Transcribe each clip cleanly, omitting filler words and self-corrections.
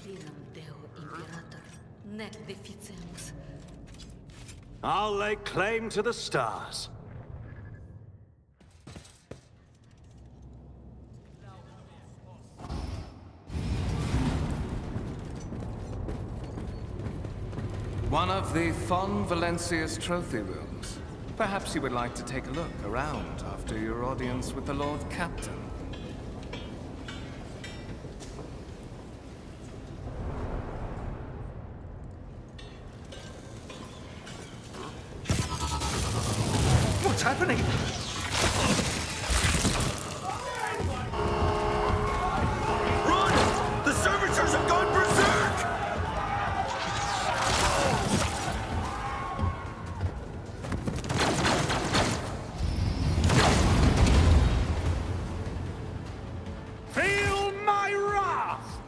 declinam Deo Imperator, nec deficimus. I'll lay claim to the stars. One of the Fon Valencius trophy rooms. Perhaps you would like to take a look around after your audience with the Lord Captain. What's happening? Run! The servitors have gone berserk! Feel my wrath!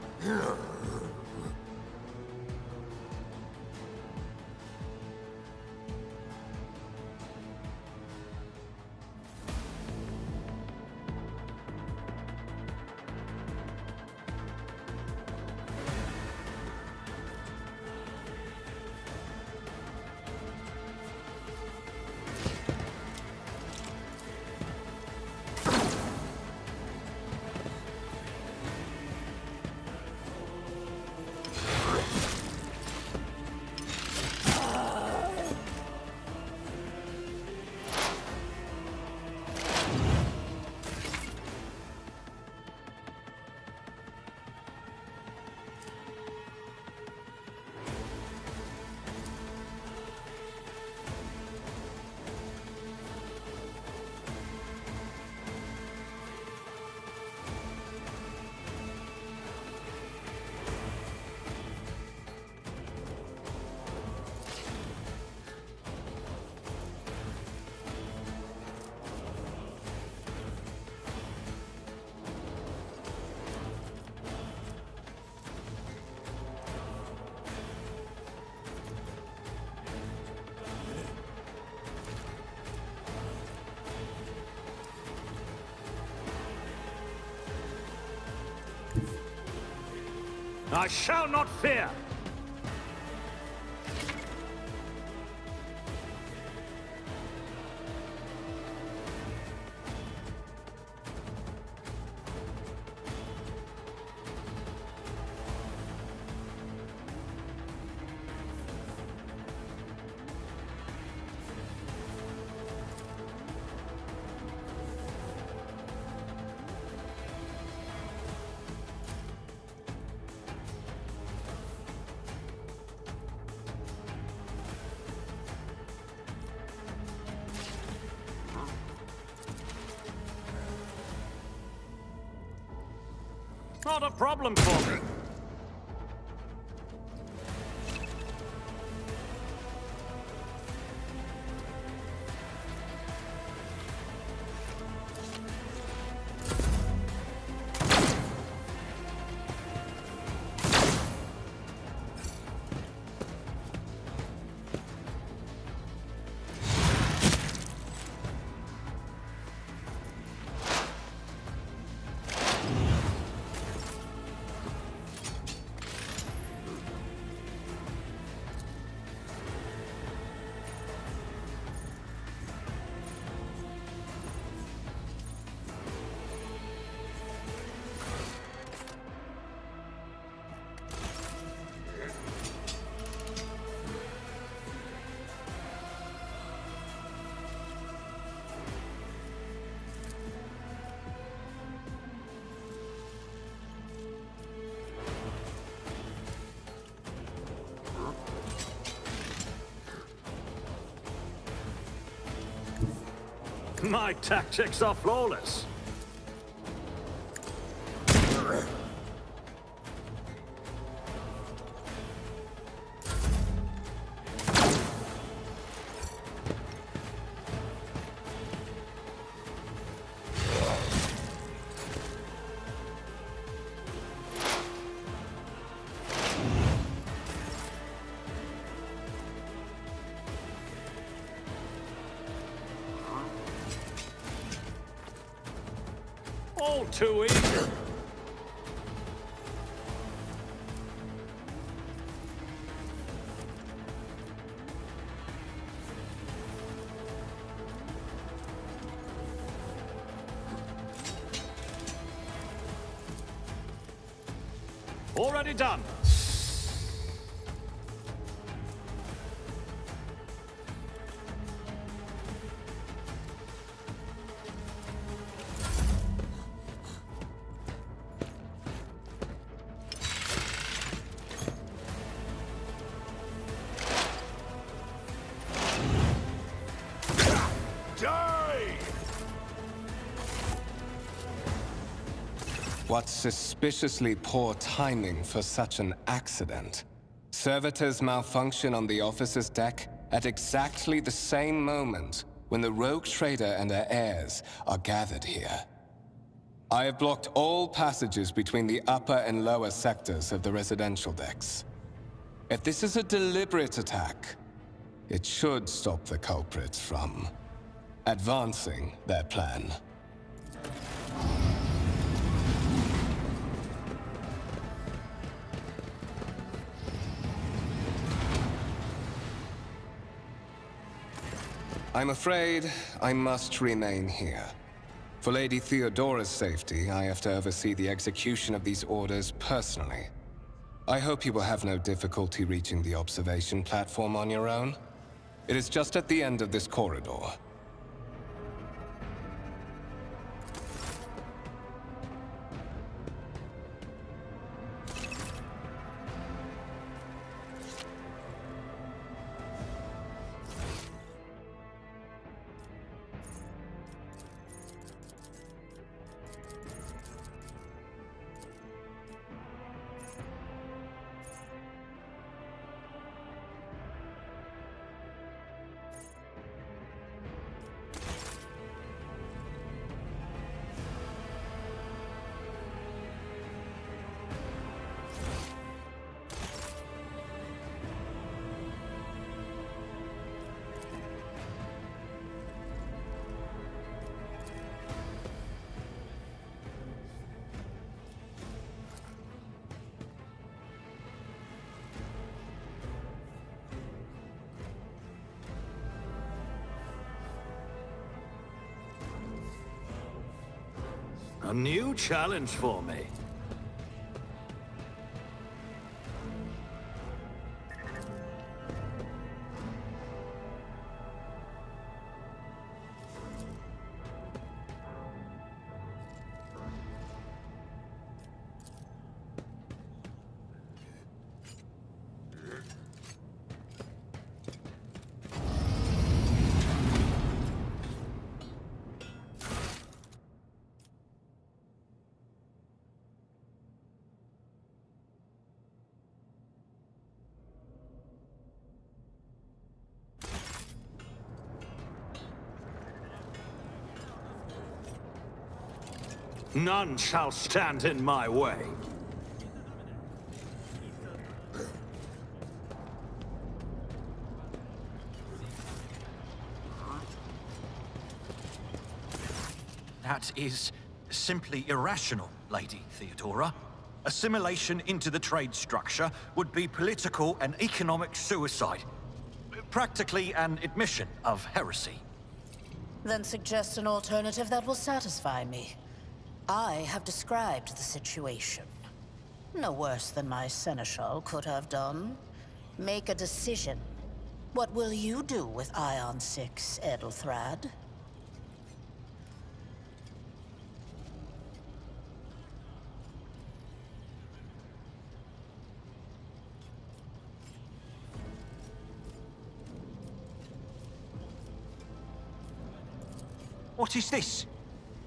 I shall not fear! Not a problem for me. My tactics are flawless. All too easy. Already done. What suspiciously poor timing for such an accident. Servitors malfunction on the officer's deck at exactly the same moment when the rogue trader and her heirs are gathered here. I have blocked all passages between the upper and lower sectors of the residential decks. If this is a deliberate attack, it should stop the culprits from advancing their plan. I'm afraid I must remain here. For Lady Theodora's safety, I have to oversee the execution of these orders personally. I hope you will have no difficulty reaching the observation platform on your own. It is just at the end of this corridor. A new challenge for me. None shall stand in my way. That is simply irrational, Lady Theodora. Assimilation into the trade structure would be political and economic suicide. Practically an admission of heresy. Then suggest an alternative that will satisfy me. I have described the situation. No worse than my seneschal could have done. Make a decision. What will you do with Ion 6, Edelthrad? What is this?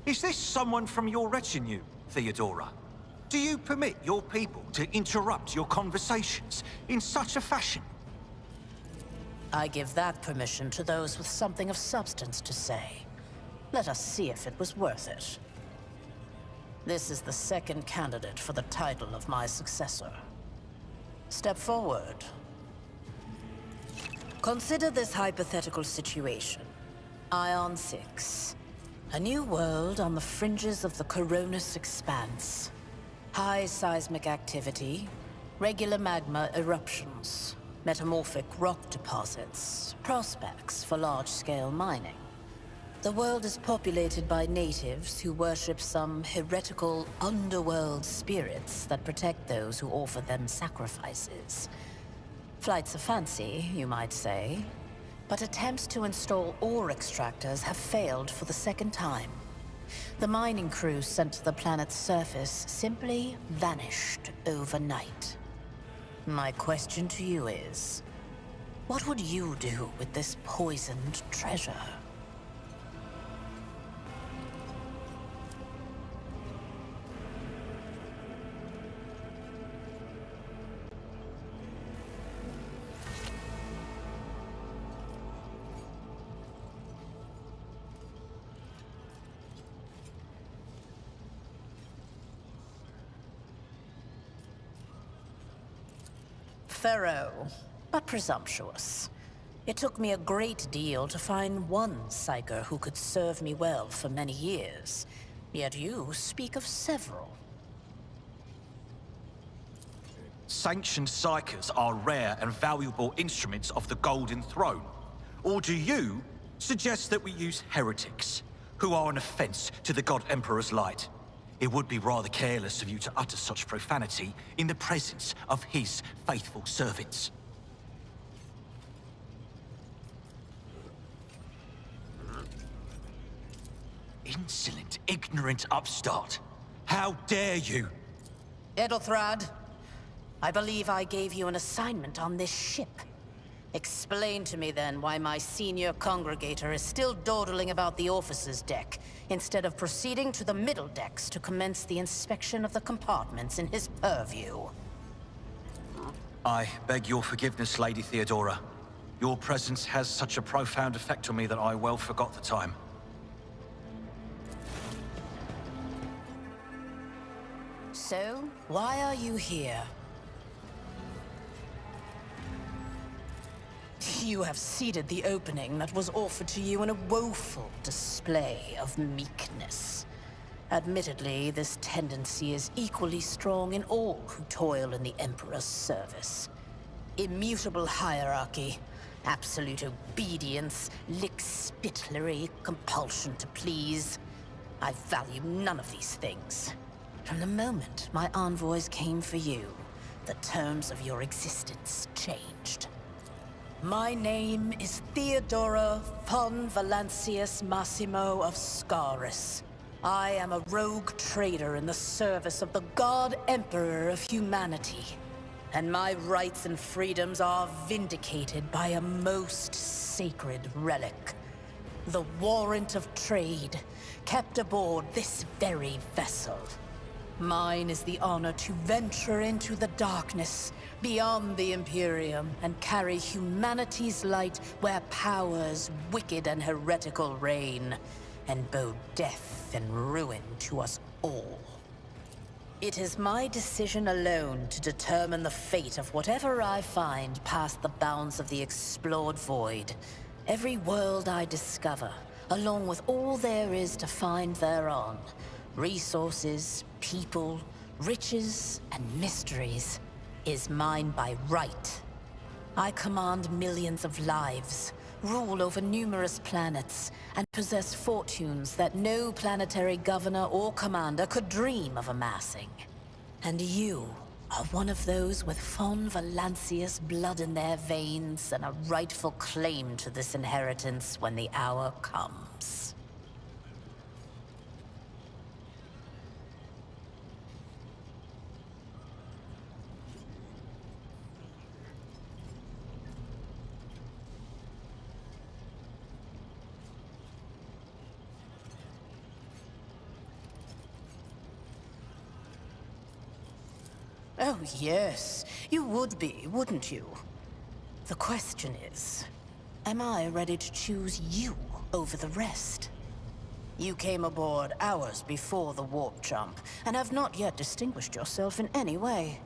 Is this someone from your retinue, Theodora? Do you permit your people to interrupt your conversations in such a fashion? I give that permission to those with something of substance to say. Let us see if it was worth it. This is the second candidate for the title of my successor. Step forward. Consider this hypothetical situation. Ion 6. A new world on the fringes of the Coronis expanse. High seismic activity, regular magma eruptions, metamorphic rock deposits, prospects for large-scale mining. The world is populated by natives who worship some heretical underworld spirits that protect those who offer them sacrifices. Flights of fancy, you might say, but attempts to install ore extractors have failed for the second time. The mining crews sent to the planet's surface simply vanished overnight. My question to you is, what would you do with this poisoned treasure? Thorough, but presumptuous. It took me a great deal to find one psyker who could serve me well for many years. Yet you speak of several. Sanctioned psychers are rare and valuable instruments of the Golden Throne. Or do you suggest that we use heretics, who are an offense to the God Emperor's light? It would be rather careless of you to utter such profanity in the presence of his faithful servants. Insolent, ignorant upstart! How dare you! Edelthrad, I believe I gave you an assignment on this ship. Explain to me then why my senior congregator is still dawdling about the officer's deck, instead of proceeding to the middle decks to commence the inspection of the compartments in his purview. I beg your forgiveness, Lady Theodora. Your presence has such a profound effect on me that I well forgot the time. So, why are you here? You have ceded the opening that was offered to you in a woeful display of meekness. Admittedly, this tendency is equally strong in all who toil in the Emperor's service. Immutable hierarchy, absolute obedience, lickspittlery, compulsion to please. I value none of these things. From the moment my envoys came for you, the terms of your existence changed. My name is Theodora von Valancius Massimo of Scaris. I am a rogue trader in the service of the God Emperor of humanity. And my rights and freedoms are vindicated by a most sacred relic. The warrant of trade, kept aboard this very vessel. Mine is the honor to venture into the darkness, beyond the Imperium, and carry humanity's light where powers wicked and heretical reign, and bow death and ruin to us all. It is my decision alone to determine the fate of whatever I find past the bounds of the explored void. Every world I discover, along with all there is to find thereon, resources, people, riches, and mysteries, is mine by right. I command millions of lives, rule over numerous planets, and possess fortunes that no planetary governor or commander could dream of amassing. And you are one of those with von Valancius blood in their veins and a rightful claim to this inheritance when the hour comes. Oh, yes. You would be, wouldn't you? The question is, am I ready to choose you over the rest? You came aboard hours before the warp jump, and have not yet distinguished yourself in any way.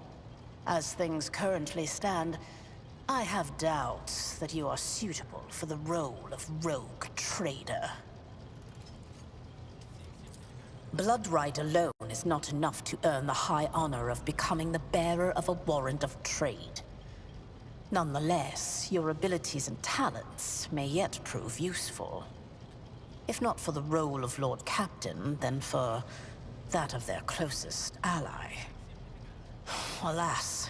As things currently stand, I have doubts that you are suitable for the role of rogue trader. Bloodright alone is not enough to earn the high honor of becoming the bearer of a warrant of trade. Nonetheless, your abilities and talents may yet prove useful. If not for the role of Lord Captain, then for that of their closest ally. Alas,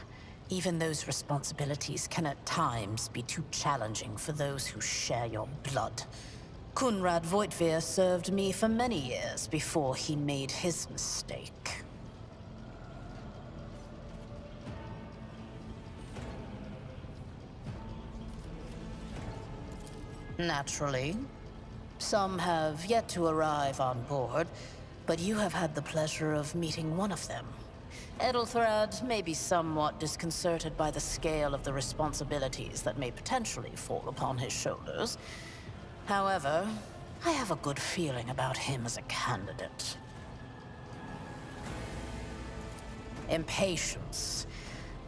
even those responsibilities can at times be too challenging for those who share your blood. Kunrad Voitvir served me for many years before he made his mistake. Naturally, some have yet to arrive on board, but you have had the pleasure of meeting one of them. Edelthrad may be somewhat disconcerted by the scale of the responsibilities that may potentially fall upon his shoulders. However, I have a good feeling about him as a candidate. Impatience.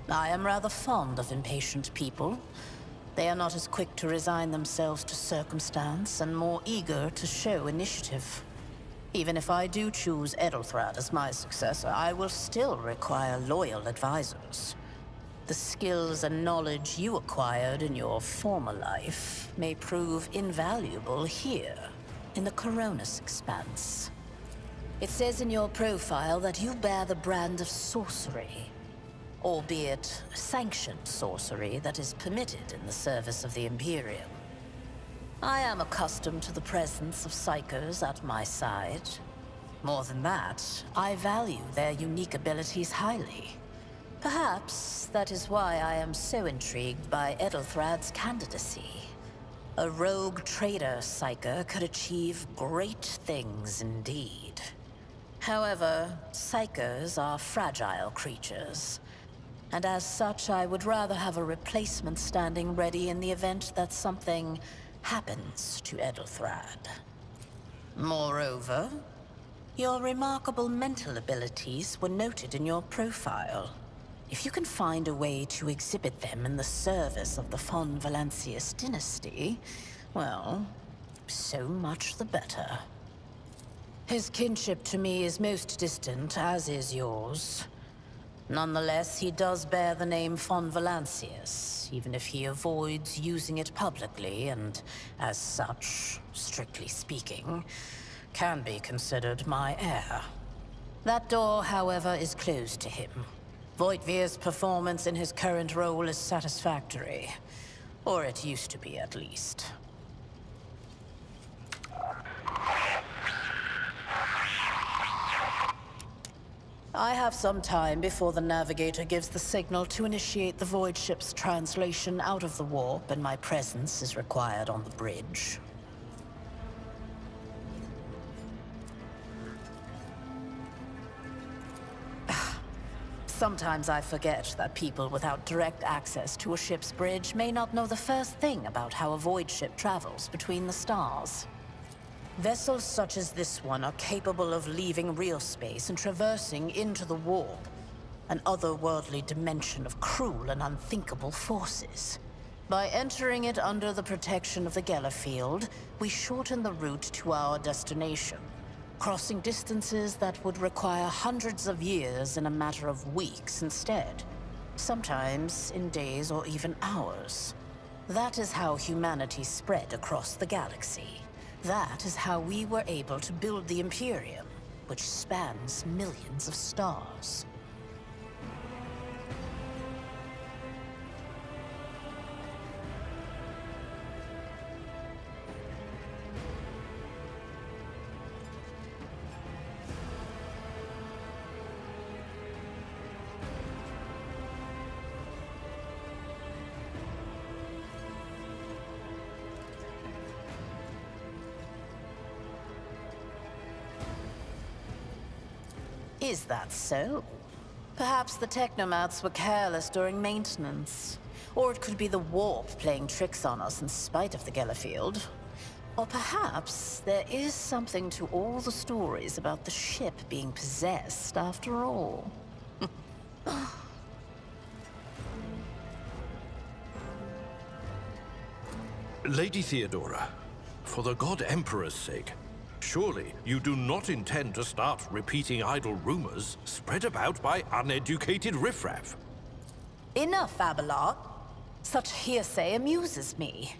I am rather fond of impatient people. They are not as quick to resign themselves to circumstance and more eager to show initiative. Even if I do choose Edelthrad as my successor, I will still require loyal advisors. The skills and knowledge you acquired in your former life may prove invaluable here, in the Coronis Expanse. It says in your profile that you bear the brand of sorcery, albeit sanctioned sorcery that is permitted in the service of the Imperium. I am accustomed to the presence of psychers at my side. More than that, I value their unique abilities highly. Perhaps that is why I am so intrigued by Edelthrad's candidacy. A rogue trader psyker could achieve great things indeed. However, psychers are fragile creatures, and as such I would rather have a replacement standing ready in the event that something happens to Edelthrad. Moreover, your remarkable mental abilities were noted in your profile. If you can find a way to exhibit them in the service of the von Valancius dynasty, well, so much the better. His kinship to me is most distant, as is yours. Nonetheless, he does bear the name von Valancius, even if he avoids using it publicly, and as such, strictly speaking, can be considered my heir. That door, however, is closed to him. Voitvir's performance in his current role is satisfactory. Or it used to be, at least. I have some time before the Navigator gives the signal to initiate the Void ship's translation out of the warp, and my presence is required on the bridge. Sometimes I forget that people without direct access to a ship's bridge may not know the first thing about how a Void ship travels between the stars. Vessels such as this one are capable of leaving real space and traversing into the warp, an otherworldly dimension of cruel and unthinkable forces. By entering it under the protection of the Gellerfield, we shorten the route to our destination, crossing distances that would require hundreds of years in a matter of weeks instead, sometimes in days or even hours. That is how humanity spread across the galaxy. That is how we were able to build the Imperium, which spans millions of stars. Is that so? Perhaps the technomats were careless during maintenance. Or it could be the warp playing tricks on us in spite of the Gellerfield. Or perhaps there is something to all the stories about the ship being possessed after all. Lady Theodora, for the God Emperor's sake, surely you do not intend to start repeating idle rumors spread about by uneducated riffraff. Enough, Abelard. Such hearsay amuses me.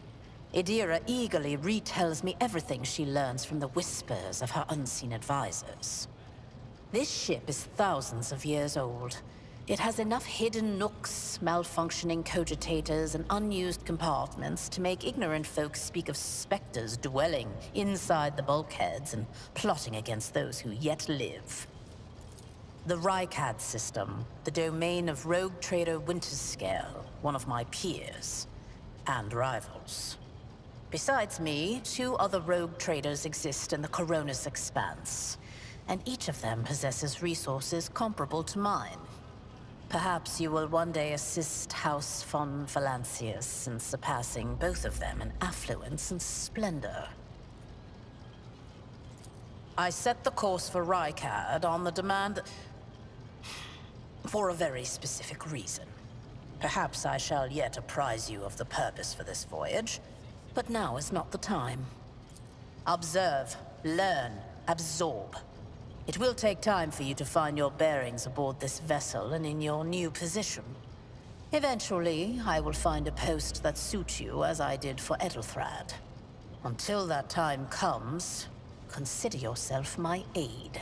Idira eagerly retells me everything she learns from the whispers of her unseen advisors. This ship is thousands of years old. It has enough hidden nooks, malfunctioning cogitators, and unused compartments to make ignorant folks speak of specters dwelling inside the bulkheads and plotting against those who yet live. The Rykad system, the domain of rogue trader Winterscale, one of my peers, and rivals. Besides me, 2 other rogue traders exist in the Coronis Expanse, and each of them possesses resources comparable to mine. Perhaps you will one day assist House von Valancius in surpassing both of them in affluence and splendor. I set the course for Rykad on the demand for a very specific reason. Perhaps I shall yet apprise you of the purpose for this voyage, but now is not the time. Observe, learn, absorb. It will take time for you to find your bearings aboard this vessel and in your new position. Eventually, I will find a post that suits you as I did for Edelthrad. Until that time comes, consider yourself my aide.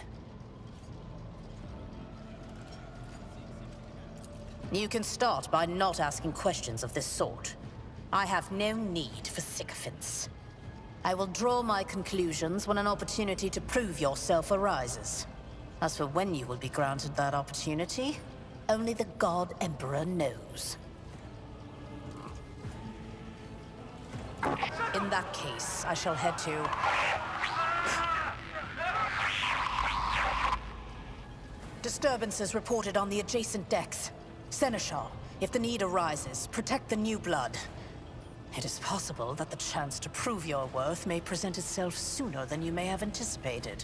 You can start by not asking questions of this sort. I have no need for sycophants. I will draw my conclusions when an opportunity to prove yourself arises. As for when you will be granted that opportunity, only the God Emperor knows. In that case, I shall head to... Disturbances reported on the adjacent decks. Seneschal, if the need arises, protect the new blood. It is possible that the chance to prove your worth may present itself sooner than you may have anticipated.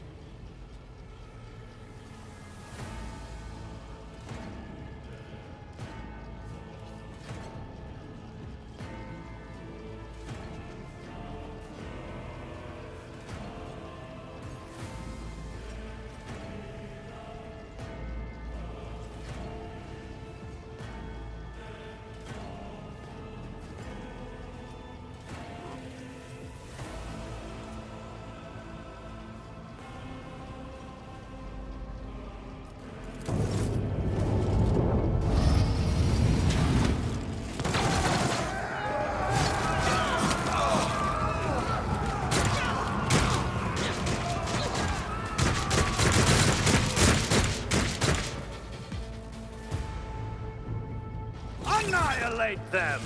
Annihilate them!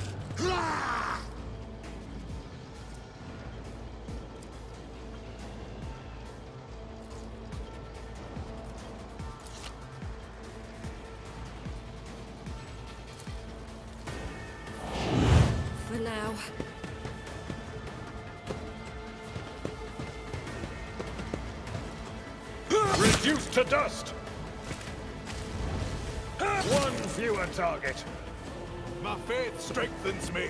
For now. Reduced to dust! One fewer target. My faith strengthens me.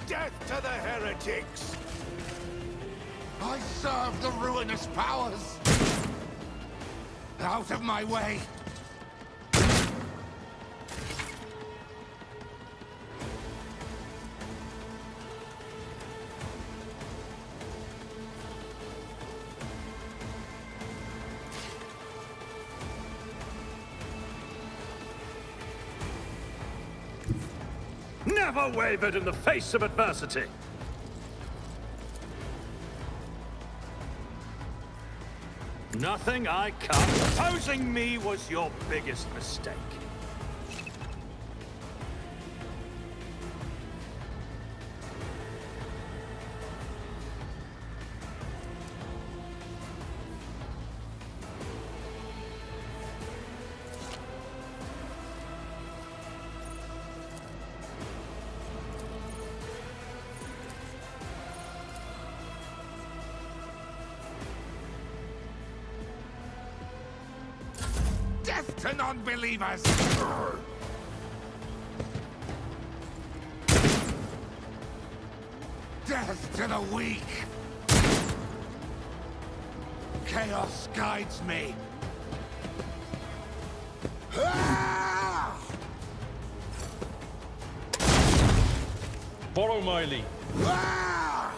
Death to the heretics! I serve the ruinous powers! Out of my way! Never wavered in the face of adversity! Nothing I can't. Opposing me was your biggest mistake. Death to non-believers! Death to the weak! Chaos guides me! Follow my lead. Ah!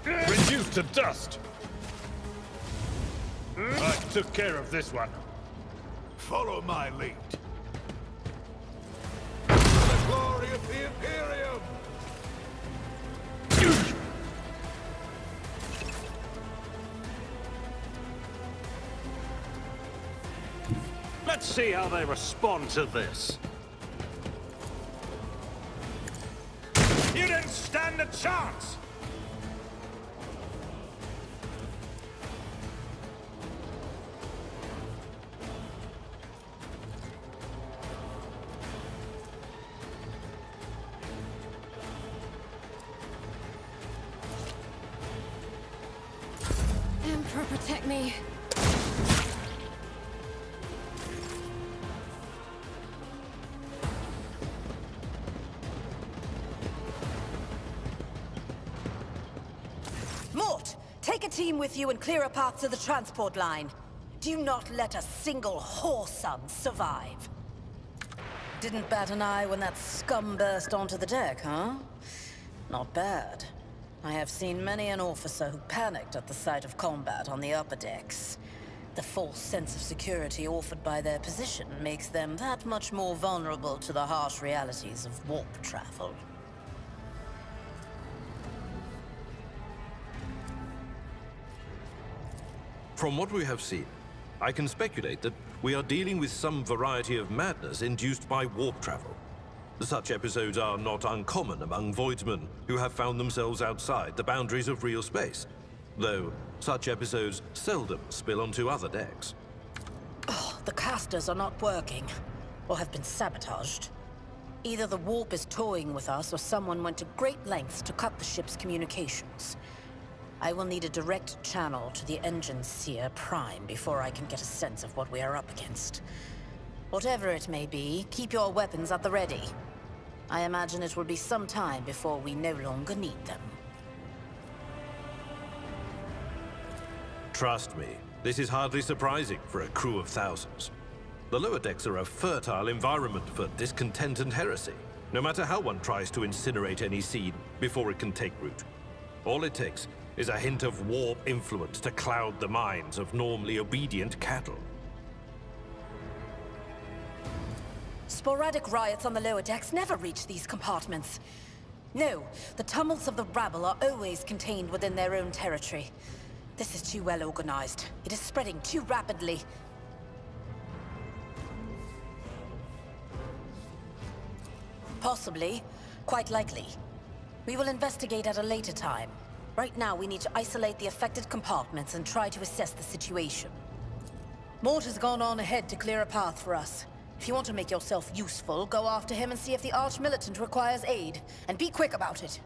Reduced to dust! I took care of this one. Follow my lead. For the glory of the Imperium! Let's see how they respond to this. You didn't stand a chance! Emperor, protect me. Mort, take a team with you and clear a path to the transport line. Do not let a single whoreson survive. Didn't bat an eye when that scum burst onto the deck, huh? Not bad. I have seen many an officer who panicked at the sight of combat on the upper decks. The false sense of security offered by their position makes them that much more vulnerable to the harsh realities of warp travel. From what we have seen, I can speculate that we are dealing with some variety of madness induced by warp travel. Such episodes are not uncommon among voidsmen who have found themselves outside the boundaries of real space, though such episodes seldom spill onto other decks. The casters are not working, or have been sabotaged. Either the warp is toying with us, or someone went to great lengths to cut the ship's communications. I will need a direct channel to the engine seer Prime before I can get a sense of what we are up against. Whatever it may be, keep your weapons at the ready. I imagine it will be some time before we no longer need them. Trust me, this is hardly surprising for a crew of thousands. The lower decks are a fertile environment for discontent and heresy, no matter how one tries to incinerate any seed before it can take root. All it takes is a hint of warp influence to cloud the minds of normally obedient cattle. Sporadic riots on the lower decks never reach these compartments. No, the tumults of the rabble are always contained within their own territory. This is too well organized. It is spreading too rapidly. Possibly. Quite likely. We will investigate at a later time. Right now, we need to isolate the affected compartments and try to assess the situation. Mort has gone on ahead to clear a path for us. If you want to make yourself useful, go after him and see if the Arch-Militant requires aid. And be quick about it.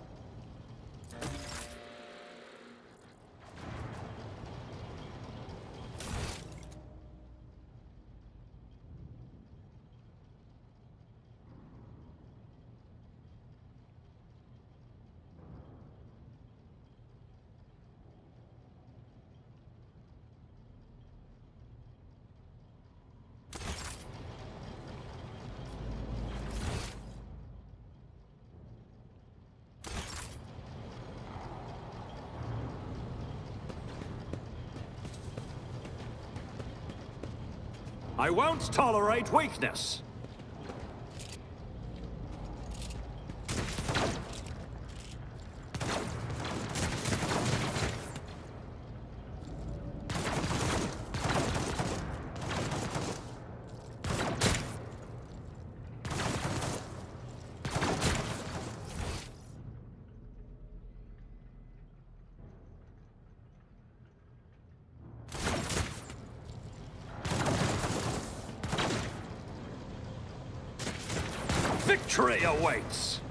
I won't tolerate weakness. Victory awaits!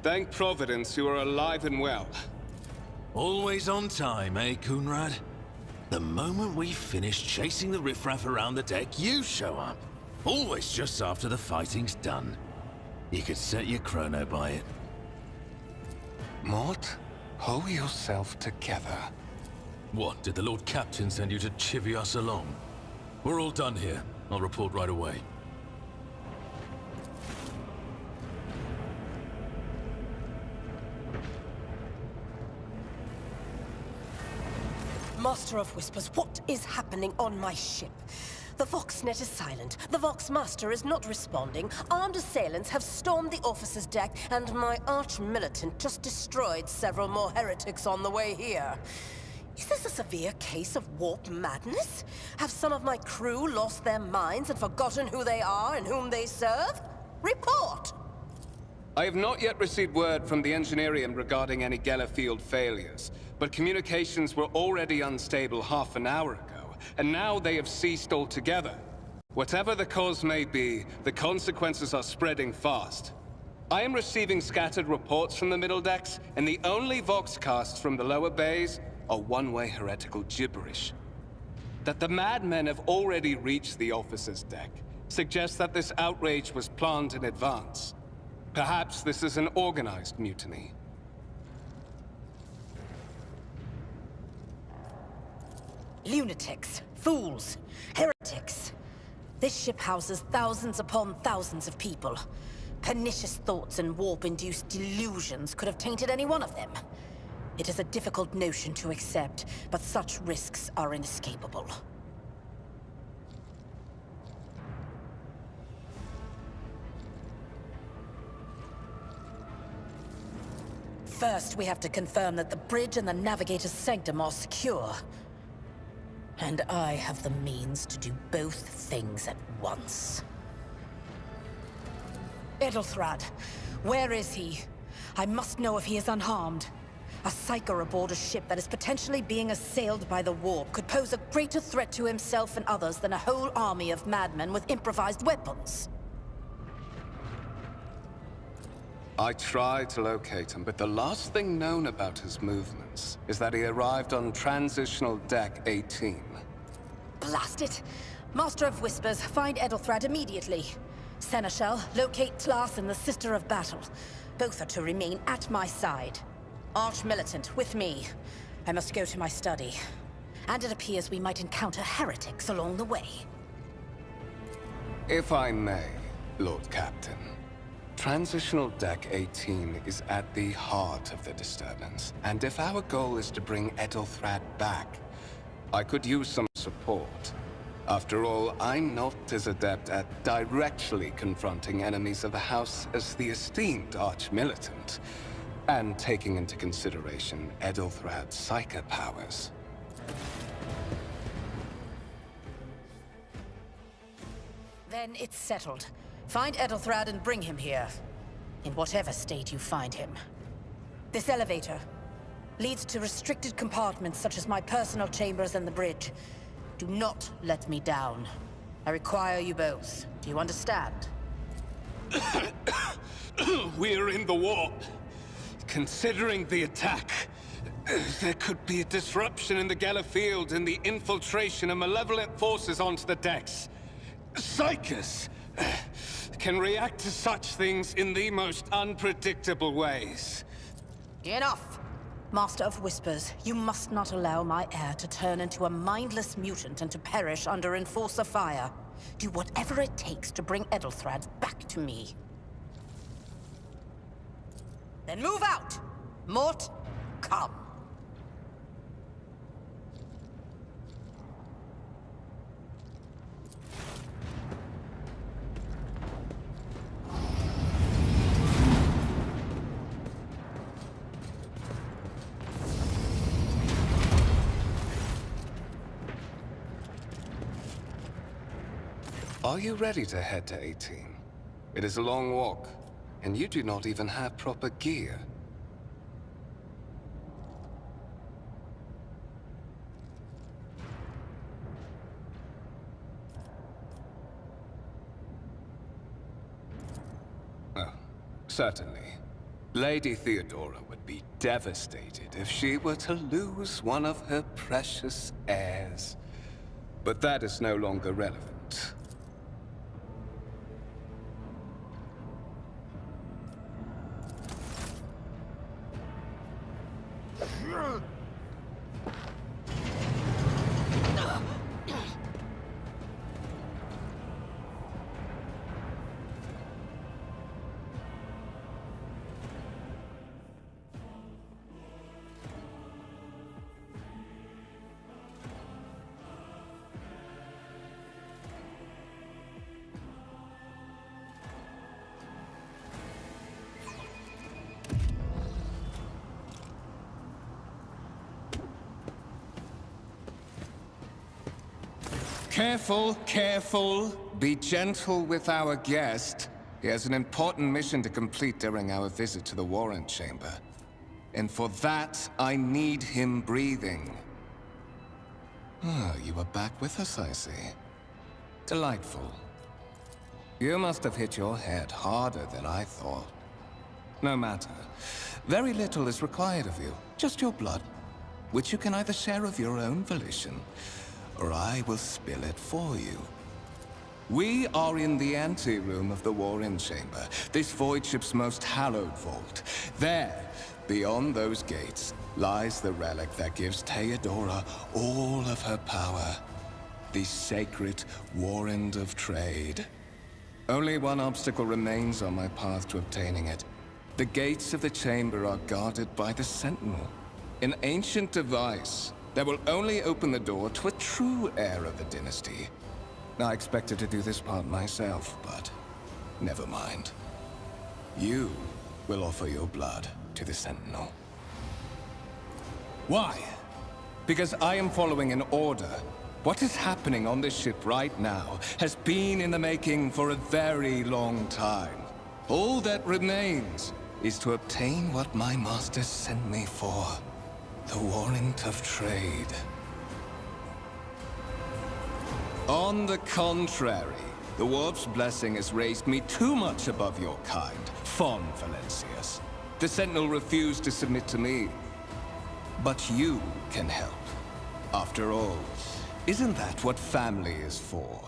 Thank Providence you are alive and well. Always on time, eh, Coonrad? The moment we finish chasing the riffraff around the deck, you show up. Always just after the fighting's done. You could set your chrono by it. Mort, hold yourself together. What, did the Lord Captain send you to chivvy us along? We're all done here. I'll report right away. Master of Whispers, what is happening on my ship? The Voxnet is silent. The Voxmaster is not responding. Armed assailants have stormed the officer's deck, and my arch-militant just destroyed several more heretics on the way here. Is this a severe case of warp madness? Have some of my crew lost their minds and forgotten who they are and whom they serve? Report! I have not yet received word from the Engineerium regarding any Gellerfield failures, but communications were already unstable half an hour ago, and now they have ceased altogether. Whatever the cause may be, the consequences are spreading fast. I am receiving scattered reports from the middle decks, and the only voxcasts from the lower bays are one-way heretical gibberish. That the madmen have already reached the officer's deck suggests that this outrage was planned in advance. Perhaps this is an organized mutiny. Lunatics, fools, heretics. This ship houses thousands upon thousands of people. Pernicious thoughts and warp-induced delusions could have tainted any one of them. It is a difficult notion to accept, but such risks are inescapable. First, we have to confirm that the bridge and the navigator's sanctum are secure. And I have the means to do both things at once. Edelthrad, where is he? I must know if he is unharmed. A psyker aboard a ship that is potentially being assailed by the warp could pose a greater threat to himself and others than a whole army of madmen with improvised weapons. I tried to locate him, but the last thing known about his movements is that he arrived on Transitional Deck 18. Blast it! Master of Whispers, find Edelthrad immediately. Seneschal, locate Tlas and the Sister of Battle. Both are to remain at my side. Arch-militant, with me. I must go to my study. And it appears we might encounter heretics along the way. If I may, Lord Captain. Transitional Deck 18 is at the heart of the disturbance, and if our goal is to bring Edelthrad back, I could use some support. After all, I'm not as adept at directly confronting enemies of the House as the esteemed Arch-Militant, and taking into consideration Edelthrad's psychic powers. Then it's settled. Find Edelthrad and bring him here. In whatever state you find him. This elevator leads to restricted compartments such as my personal chambers and the bridge. Do not let me down. I require you both. Do you understand? We're in the warp. Considering the attack, there could be a disruption in the Gellerfield and the infiltration of malevolent forces onto the decks. Psychers can react to such things in the most unpredictable ways. Enough! Master of Whispers, you must not allow my heir to turn into a mindless mutant and to perish under Enforcer fire. Do whatever it takes to bring Edelthrad back to me. Then move out! Mort, come. Are you ready to head to 18? It is a long walk, and you do not even have proper gear. Oh, Certainly. Lady Theodora would be devastated if she were to lose one of her precious heirs. But that is no longer relevant. Careful, careful. Be gentle with our guest. He has an important mission to complete during our visit to the Warrant Chamber. And for that, I need him breathing. Ah, you are back with us, I see. Delightful. You must have hit your head harder than I thought. No matter. Very little is required of you. Just your blood, which you can either share of your own volition, or I will spill it for you. We are in the anteroom of the Warren Chamber, this void ship's most hallowed vault. There, beyond those gates, lies the relic that gives Theodora all of her power. The sacred Warrant of Trade. Only one obstacle remains on my path to obtaining it. The gates of the chamber are guarded by the Sentinel, an ancient device that will only open the door to a true heir of the dynasty. I expected to do this part myself, but never mind. You will offer your blood to the Sentinel. Why? Because I am following an order. What is happening on this ship right now has been in the making for a very long time. All that remains is to obtain what my masters sent me for. The Warrant of Trade. On the contrary, the Warp's blessing has raised me too much above your kind, Fon Valencius. The Sentinel refused to submit to me. But you can help. After all, isn't that what family is for?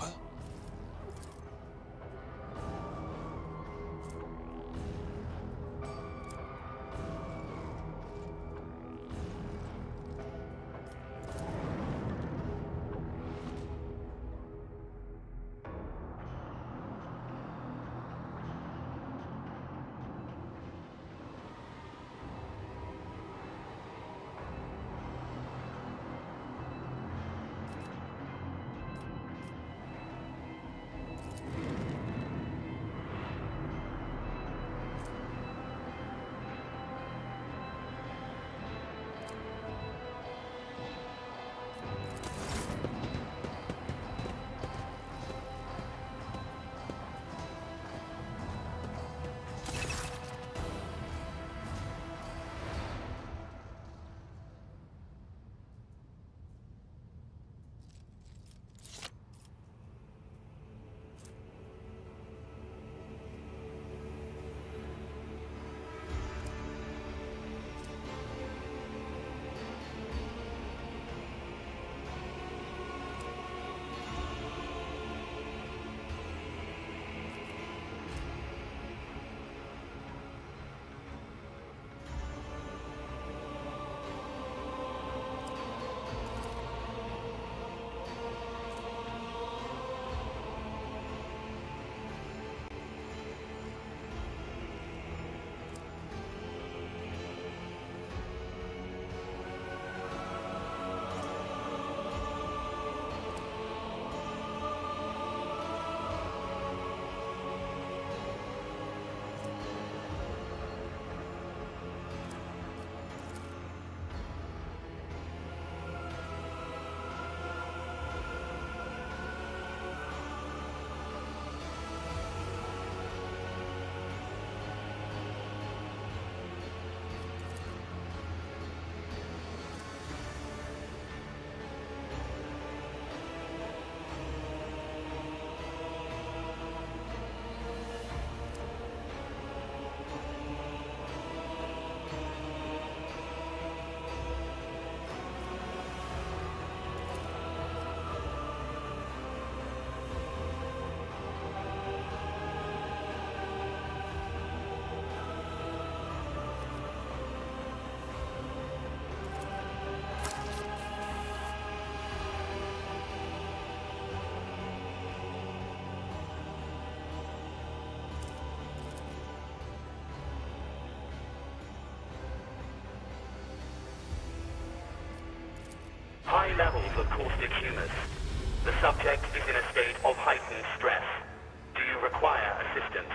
high levels of caustic humus. The subject is in a state of heightened stress. Do you require assistance?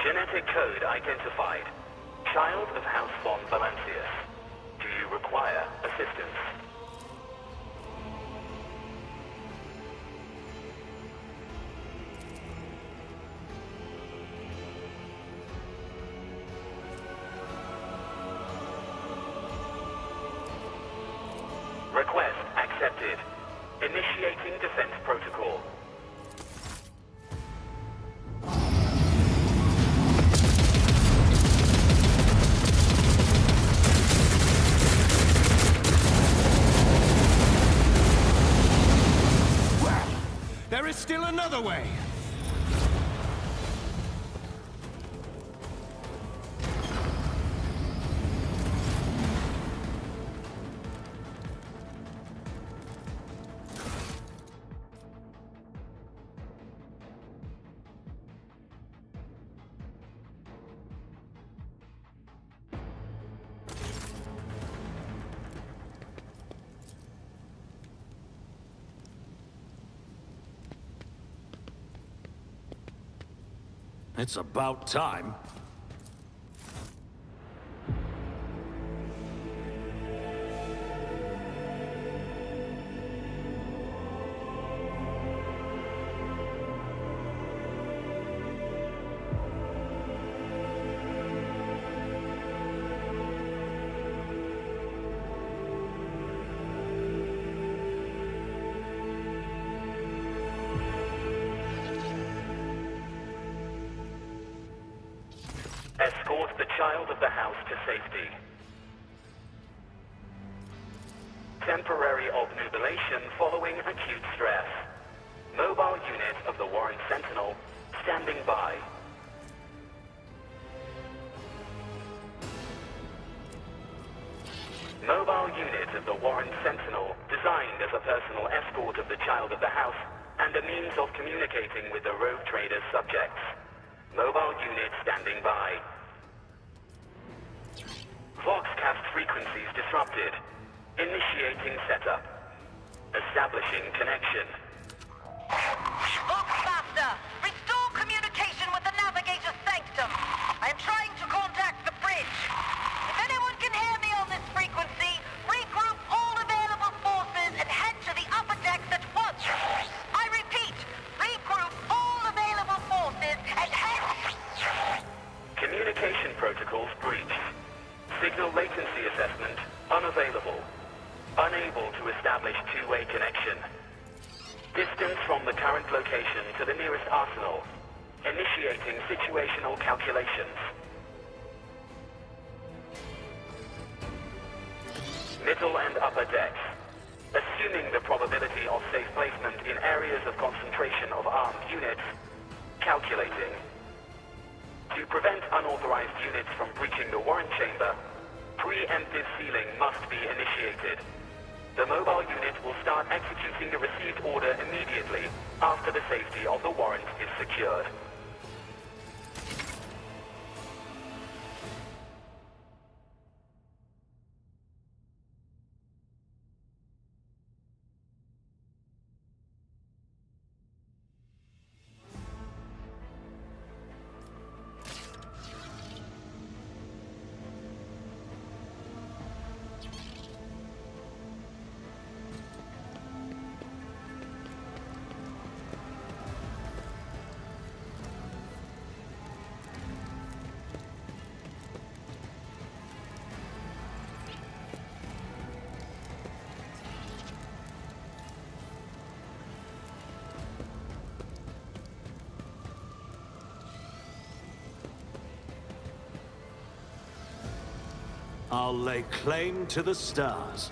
Genetic code identified. Child of House von Valancius. Do you require assistance? Request accepted. Initiating defense protocol. There is still another way! It's about time. Escort the child of the house to safety. Temporary obnubilation following acute stress. Mobile unit of the Warren Sentinel standing by. Mobile unit of the Warren Sentinel designed as a personal escort of the child of the house and a means of communicating with the rogue trader's subjects. Mobile unit standing by. Voxcast frequencies disrupted. Initiating setup. Establishing connection. Voxmaster, restore communication with the navigator's sanctum. I am trying to contact the bridge. If anyone can hear me on this frequency, regroup all available forces and head to the upper decks at once. I repeat, regroup all available forces and head... Communication protocols breached. Signal latency assessment unavailable. Unable to establish two-way connection. Distance from the current location to the nearest arsenal. Initiating situational calculations. Middle and upper decks. Assuming the probability of safe placement in areas of concentration of armed units. Calculating. To prevent unauthorized units from breaching the warrant chamber, preemptive sealing must be initiated. The mobile unit will start executing the received order immediately after the safety of the warrant is secured. I'll lay claim to the stars.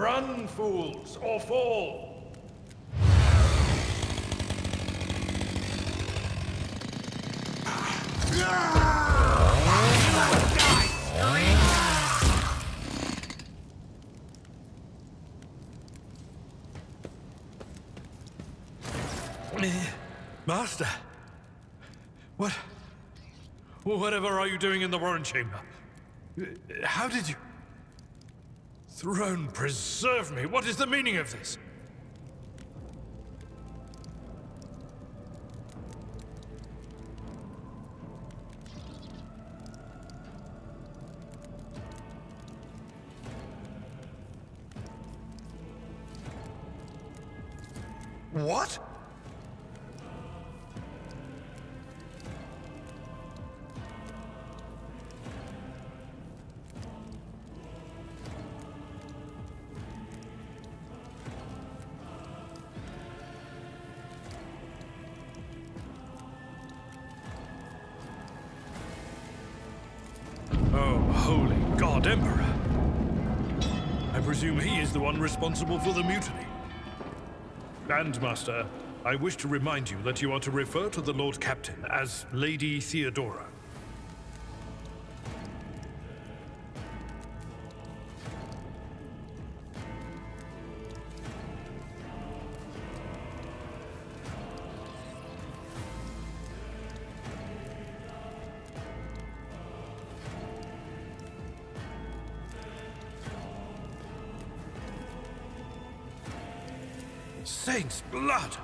Run, fools, or fall! Master! Whatever are you doing in the Warren Chamber? How did you... Throne preserve me! What is the meaning of this? What? Oh, holy God, Emperor! I presume he is the one responsible for the mutiny. Bandmaster, I wish to remind you that you are to refer to the Lord Captain as Lady Theodora. Saints' blood!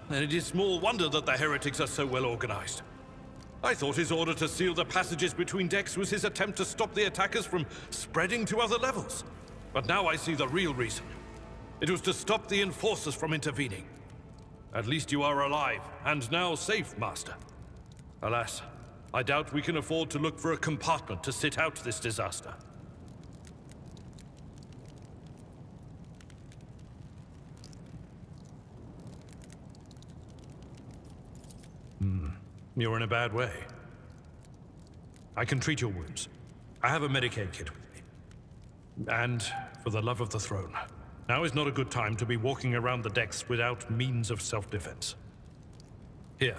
And it is small wonder that the heretics are so well organized. I thought his order to seal the passages between decks was his attempt to stop the attackers from spreading to other levels. But now I see the real reason. It was to stop the enforcers from intervening. At least you are alive, and now safe, Master. Alas, I doubt we can afford to look for a compartment to sit out this disaster. You're in a bad way. I can treat your wounds. I have a Medicaid kit with me. And, for the love of the throne, now is not a good time to be walking around the decks without means of self-defense. Here.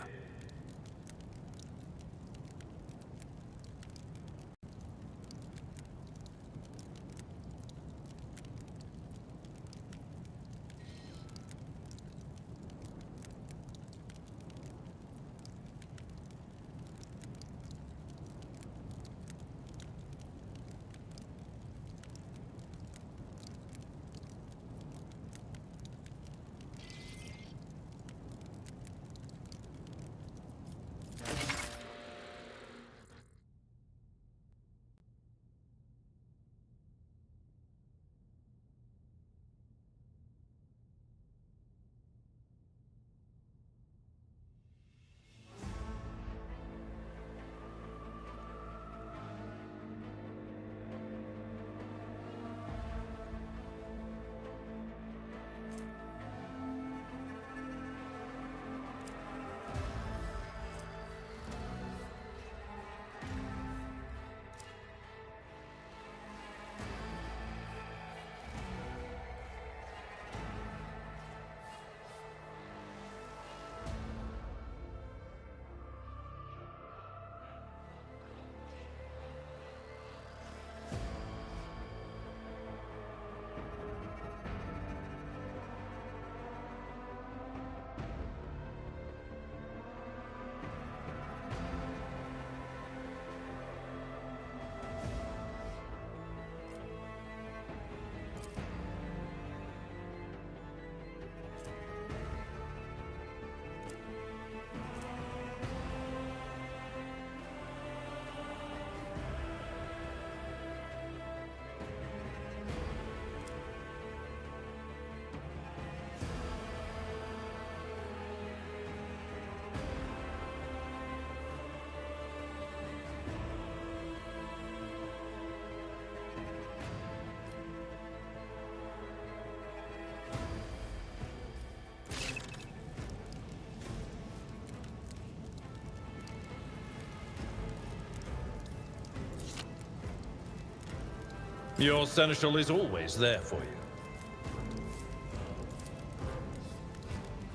Your seneschal is always there for you.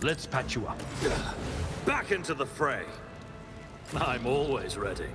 Let's patch you up. Back into the fray. I'm always ready.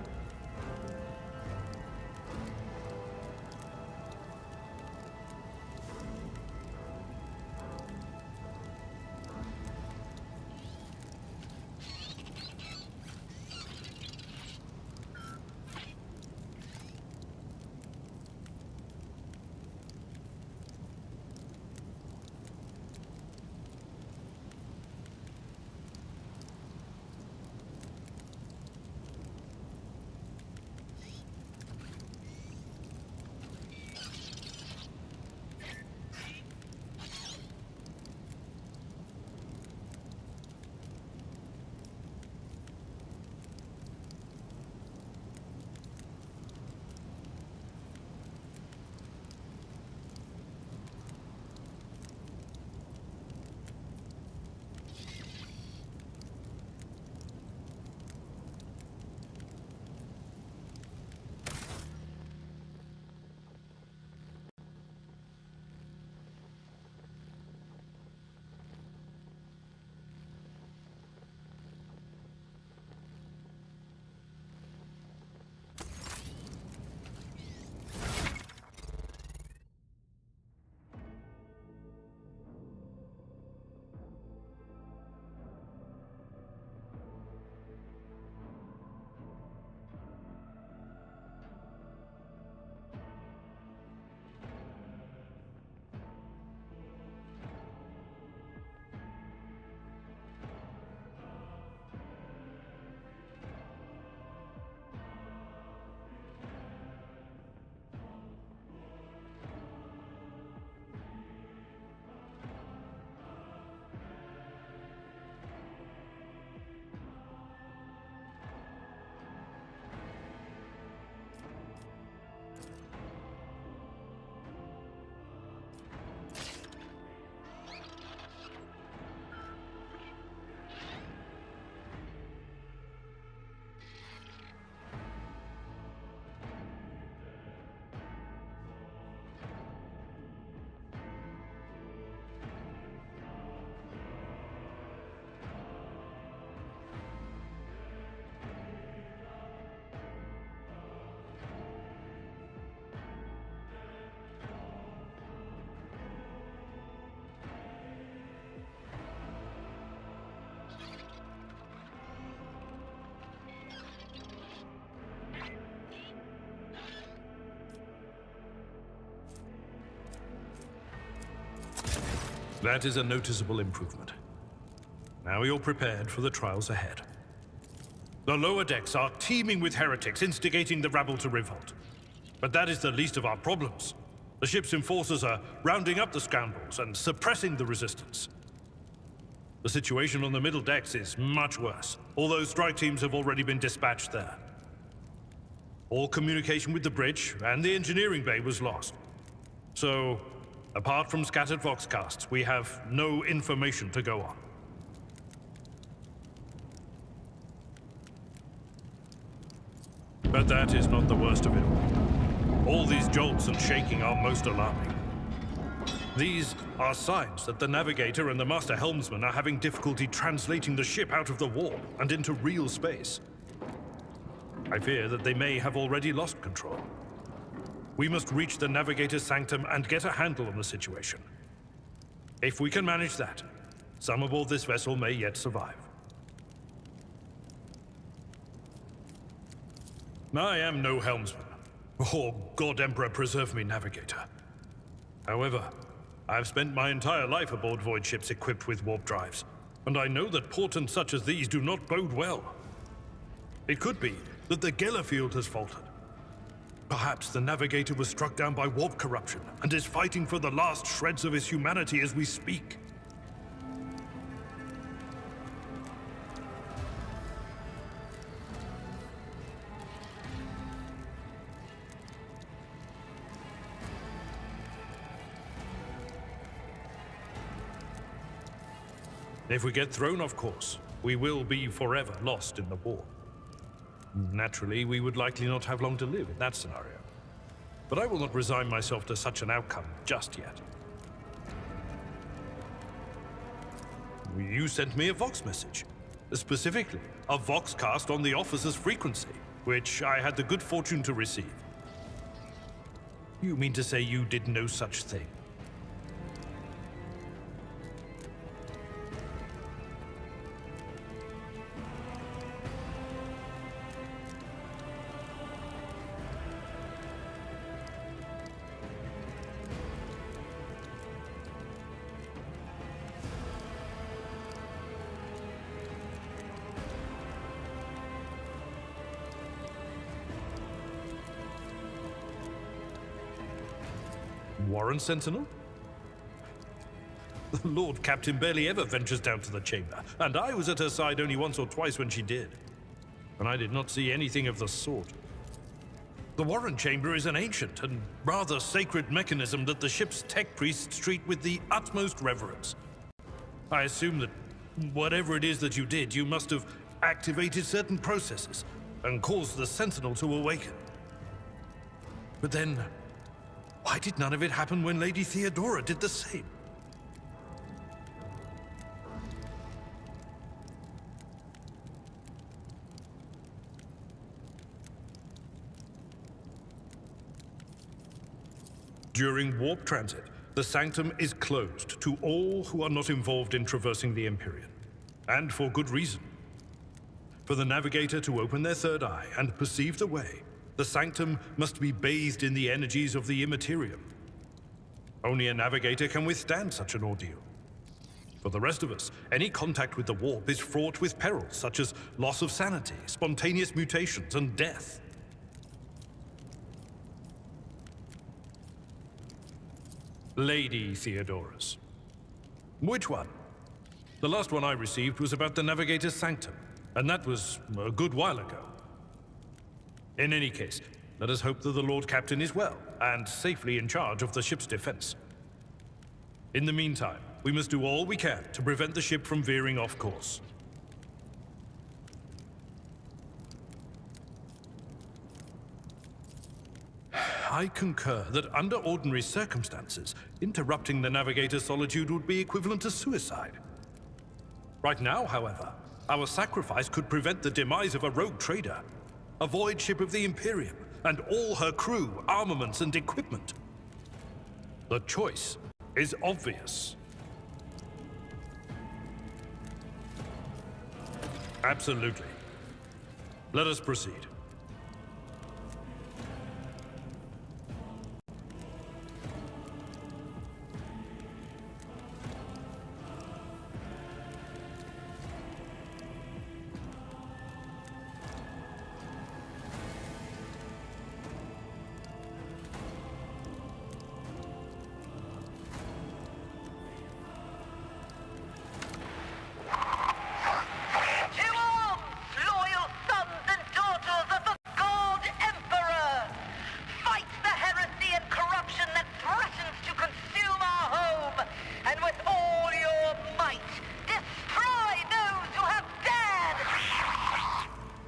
That is a noticeable improvement. Now you're prepared for the trials ahead. The lower decks are teeming with heretics instigating the rabble to revolt. But that is the least of our problems. The ship's enforcers are rounding up the scoundrels and suppressing the resistance. The situation on the middle decks is much worse, although strike teams have already been dispatched there. All communication with the bridge and the engineering bay was lost. So, apart from scattered voxcasts, we have no information to go on. But that is not the worst of it all. All these jolts and shaking are most alarming. These are signs that the navigator and the master helmsman are having difficulty translating the ship out of the warp and into real space. I fear that they may have already lost control. We must reach the navigator's sanctum and get a handle on the situation. If we can manage that, some aboard this vessel may yet survive. I am no helmsman. Oh, God Emperor preserve me, navigator. However, I have spent my entire life aboard void ships equipped with warp drives, and I know that portents such as these do not bode well. It could be that the Geller field has faltered. Perhaps the navigator was struck down by warp corruption and is fighting for the last shreds of his humanity as we speak. If we get thrown off course, we will be forever lost in the war. Naturally, we would likely not have long to live in that scenario. But I will not resign myself to such an outcome just yet. you sent me a Vox message. Specifically, a Vox cast on the officer's frequency, which I had the good fortune to receive. You mean to say you did no such thing? Warren Sentinel? The Lord Captain barely ever ventures down to the chamber, and I was at her side only once or twice when she did. And I did not see anything of the sort. The Warren Chamber is an ancient and rather sacred mechanism that the ship's tech priests treat with the utmost reverence. I assume that whatever it is that you did, you must have activated certain processes and caused the Sentinel to awaken. But then, why did none of it happen when Lady Theodora did the same? During warp transit, the Sanctum is closed to all who are not involved in traversing the Empyrean. And for good reason. For the Navigator to open their third eye and perceive the way, the Sanctum must be bathed in the energies of the Immaterium. Only a Navigator can withstand such an ordeal. For the rest of us, any contact with the warp is fraught with perils such as loss of sanity, spontaneous mutations, and death. Lady Theodora's. Which one? The last one I received was about the Navigator's Sanctum, and that was a good while ago. In any case, let us hope that the Lord Captain is well, and safely in charge of the ship's defense. In the meantime, we must do all we can to prevent the ship from veering off course. I concur that under ordinary circumstances, interrupting the Navigator's solitude would be equivalent to suicide. Right now, however, our sacrifice could prevent the demise of a rogue trader, a void ship of the Imperium, and all her crew, armaments, and equipment. The choice is obvious. Absolutely. Let us proceed.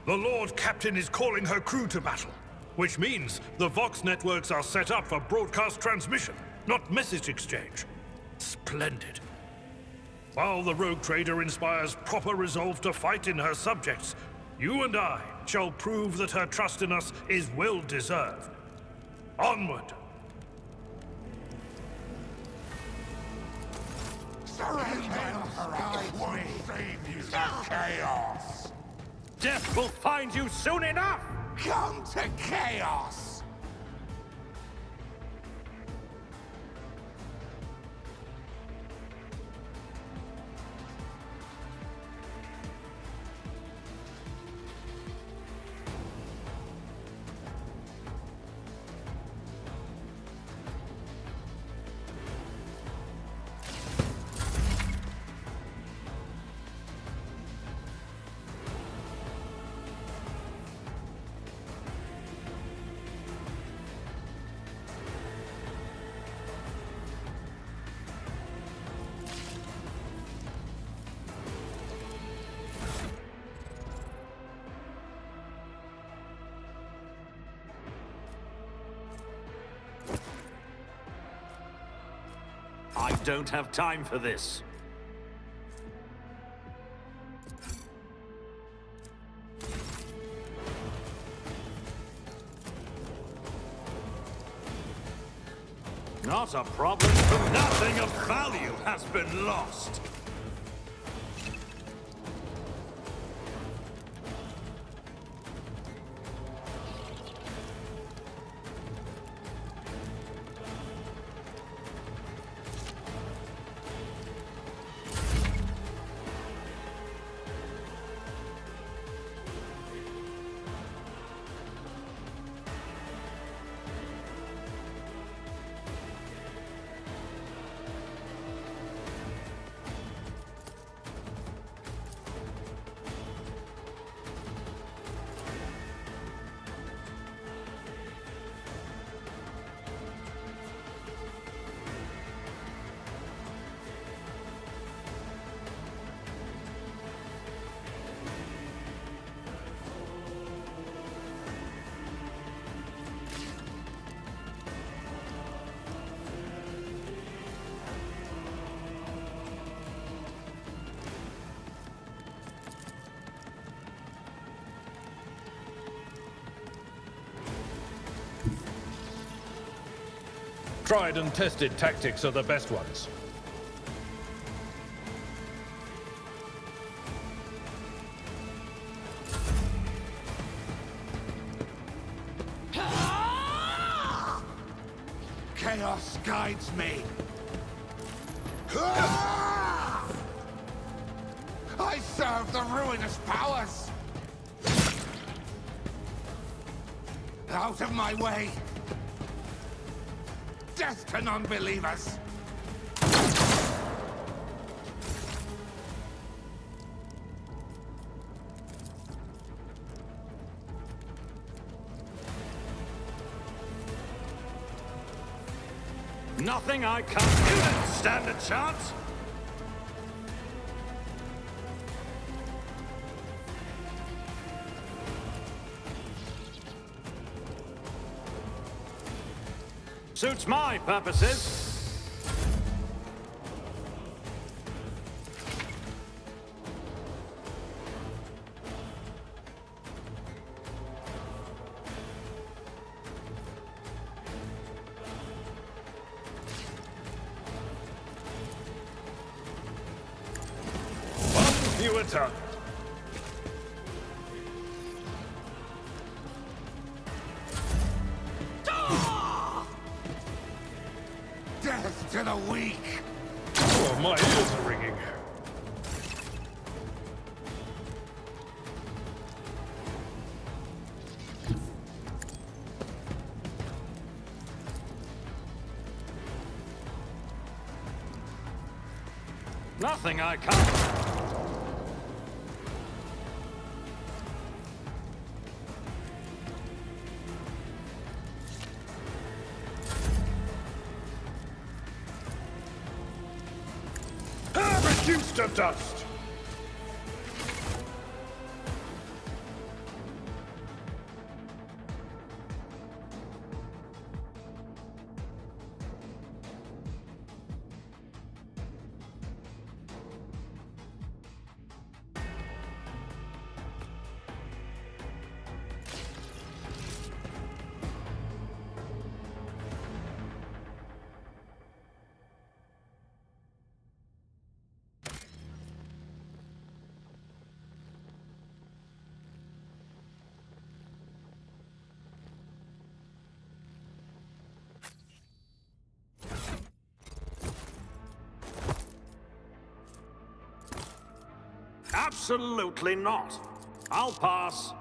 The Lord Captain is calling her crew to battle, which means the Vox networks are set up for broadcast transmission, not message exchange. Splendid. While the rogue trader inspires proper resolve to fight in her subjects, you and I shall prove that her trust in us is well deserved. Onward! Surrender, it won't save you to chaos! Death will find you soon enough! Come to chaos! I don't have time for this. Not a problem. Nothing of value has been lost. Tried and tested tactics are the best ones. Chaos guides me. I serve the ruinous powers. Out of my way. Death to non-believers! Nothing I can't do. Stand a chance? Suits my purposes. One fewer tongue. Death to the weak! Oh, my ears are ringing. Nothing I can't. Reduced to dust. Absolutely not. I'll pass.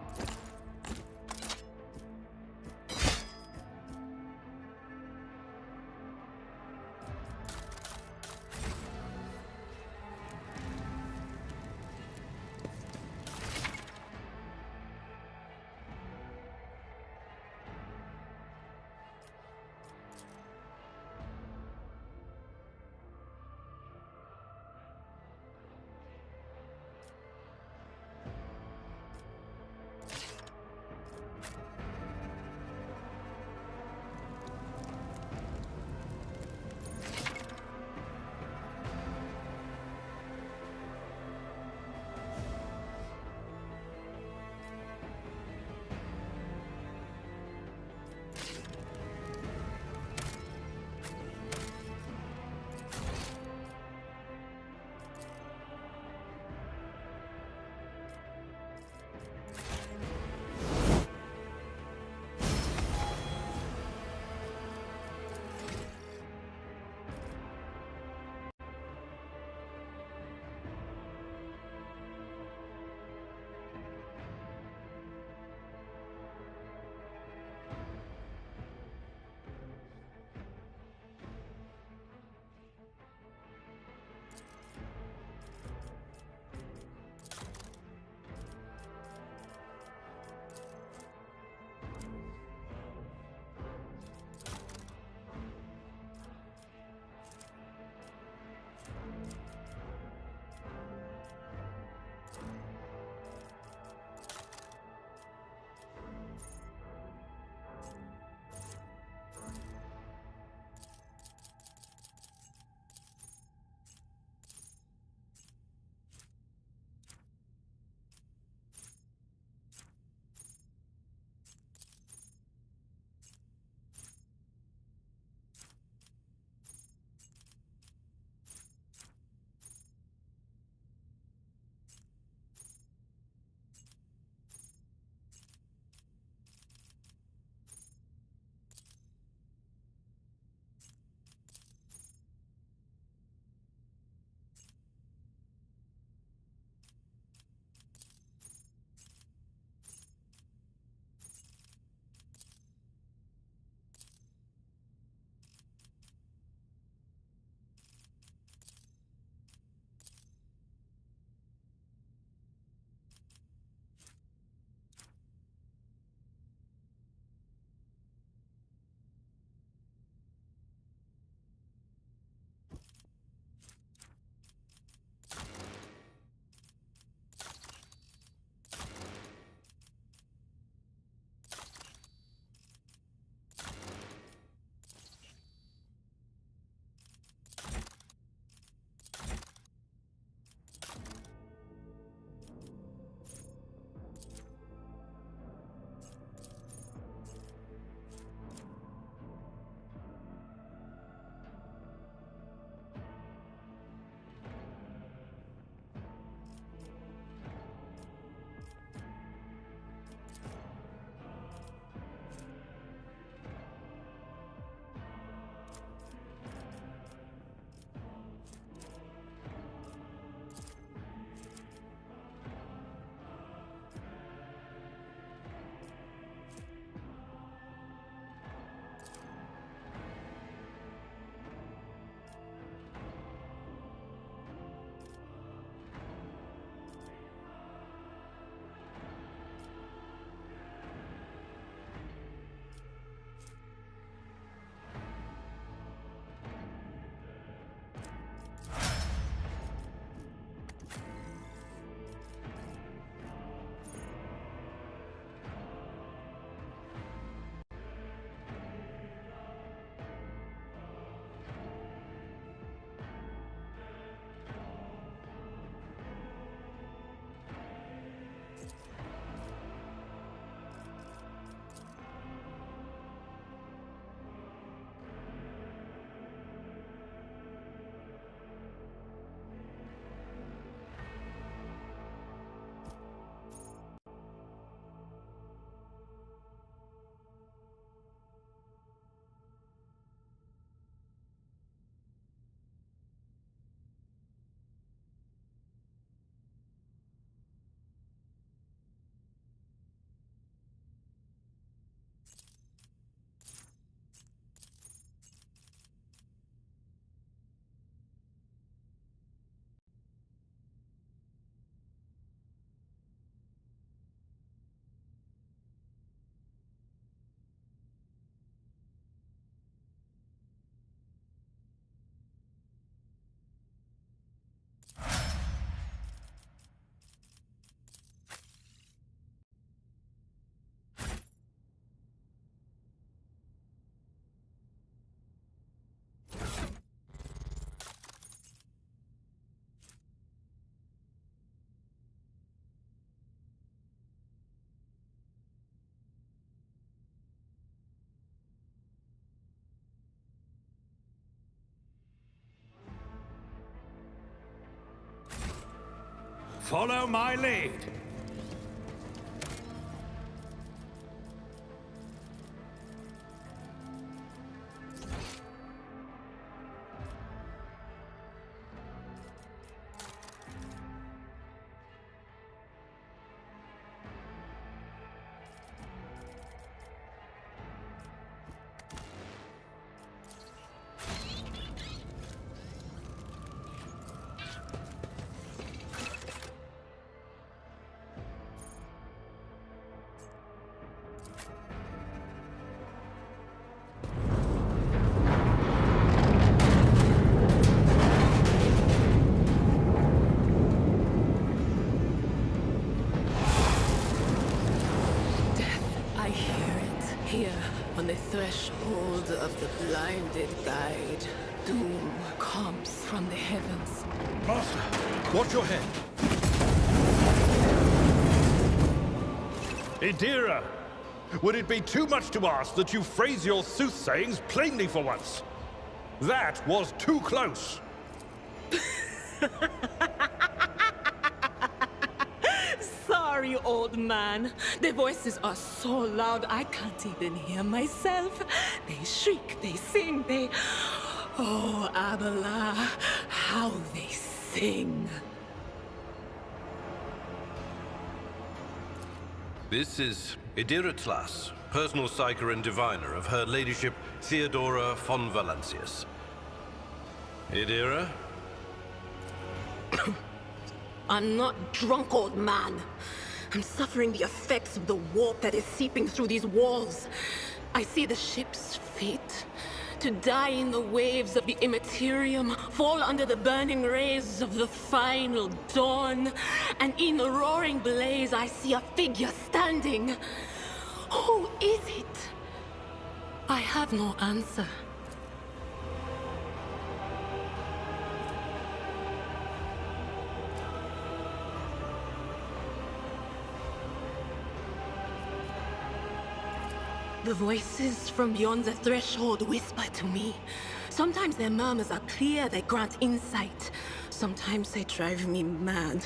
Follow my lead. I hear it here on the threshold of the blinded guide. Doom comes from the heavens. Master, watch your head. Idira, would it be too much to ask that you phrase your soothsayings plainly for once? That was too close. Sorry, old man. Their voices are so loud I can't even hear myself. They shriek, they sing, they... Oh, Abala, how they sing. This is Idira Tlas, personal psyker and diviner of Her Ladyship Theodora von Valancius. Idira? I'm not drunk, old man. I'm suffering the effects of the warp that is seeping through these walls. I see the ship's fate. To die in the waves of the immaterium, fall under the burning rays of the final dawn. And in the roaring blaze, I see a figure standing. Who is it? I have no answer. The voices from beyond the threshold whisper to me. Sometimes their murmurs are clear, they grant insight. Sometimes they drive me mad.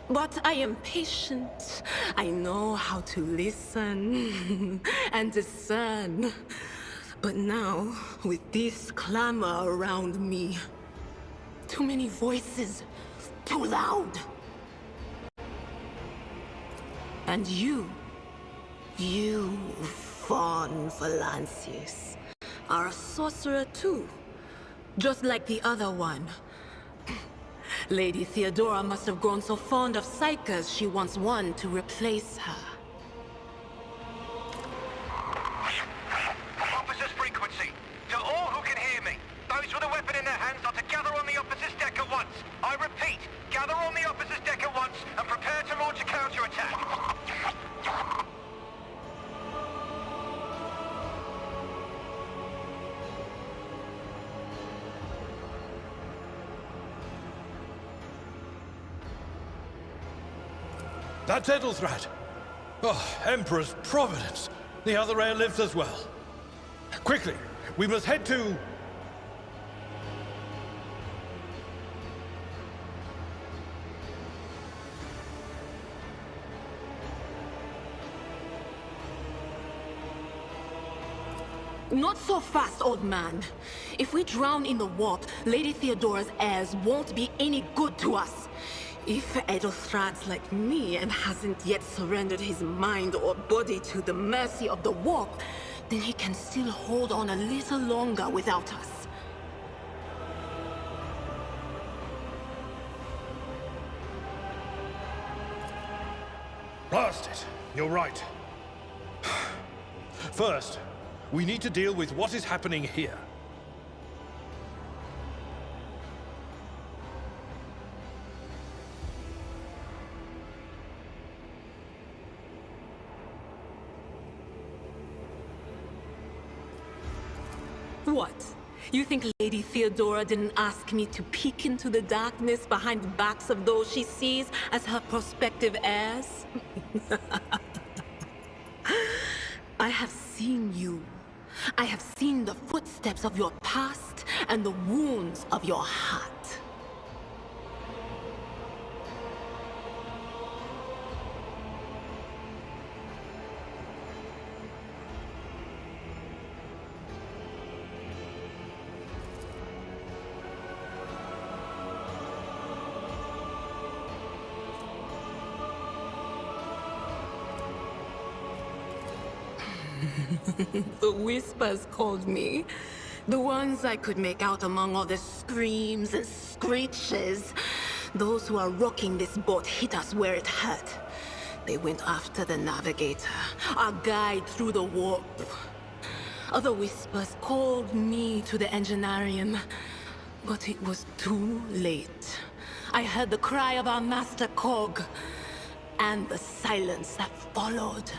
But I am patient. I know how to listen and discern. But now, with this clamor around me, too many voices, too loud. And you, Von Valancius, are a sorcerer too, just like the other one. Lady Theodora must have grown so fond of psychers she wants one to replace her. Officer's frequency. To all who can hear me, those with a weapon in their hands are to gather on the officer's deck at once. I repeat, gather on the officer's deck at once and prepare to launch a counterattack. That's Edelthrat. Oh, Emperor's Providence. The other heir lives as well. Quickly, we must head to... Not so fast, old man. If we drown in the warp, Lady Theodora's heirs won't be any good to us. If Edelthrad's like me and hasn't yet surrendered his mind or body to the mercy of the warp, then he can still hold on a little longer without us. Blast it! You're right. First, we need to deal with what is happening here. What? You think Lady Theodora didn't ask me to peek into the darkness behind the backs of those she sees as her prospective heirs? I have seen you. I have seen the footsteps of your past and the wounds of your heart. The whispers called me. The ones I could make out among all the screams and screeches. Those who are rocking this boat hit us where it hurt. They went after the navigator, our guide through the warp. Other whispers called me to the enginarium, but it was too late. I heard the cry of our master Cog, and the silence that followed.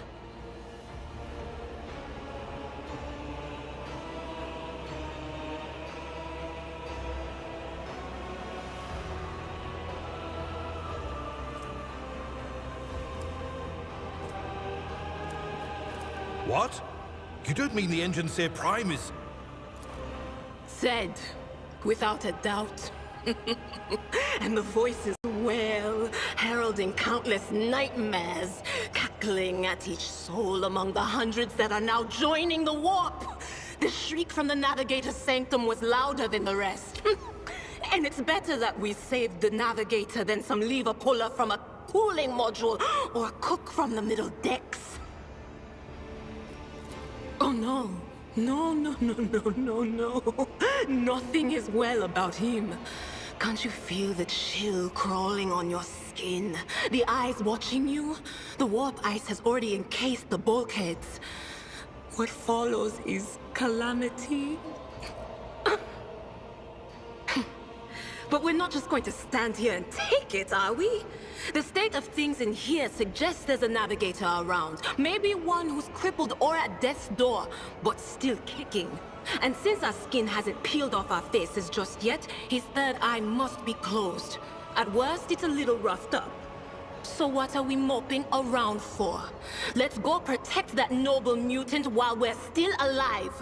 What? You don't mean the Engineer Prime is... Said, without a doubt. And the voices wail, heralding countless nightmares, cackling at each soul among the hundreds that are now joining the warp. The shriek from the Navigator's sanctum was louder than the rest. And it's better that we saved the Navigator than some lever puller from a cooling module or a cook from the middle decks. Oh no. No. Nothing is well about him. Can't you feel the chill crawling on your skin? The eyes watching you? The warp ice has already encased the bulkheads. What follows is calamity. But we're not just going to stand here and take it, are we? The state of things in here suggests there's a navigator around. Maybe one who's crippled or at death's door, but still kicking. And since our skin hasn't peeled off our faces just yet, his third eye must be closed. At worst, it's a little roughed up. So what are we moping around for? Let's go protect that noble mutant while we're still alive.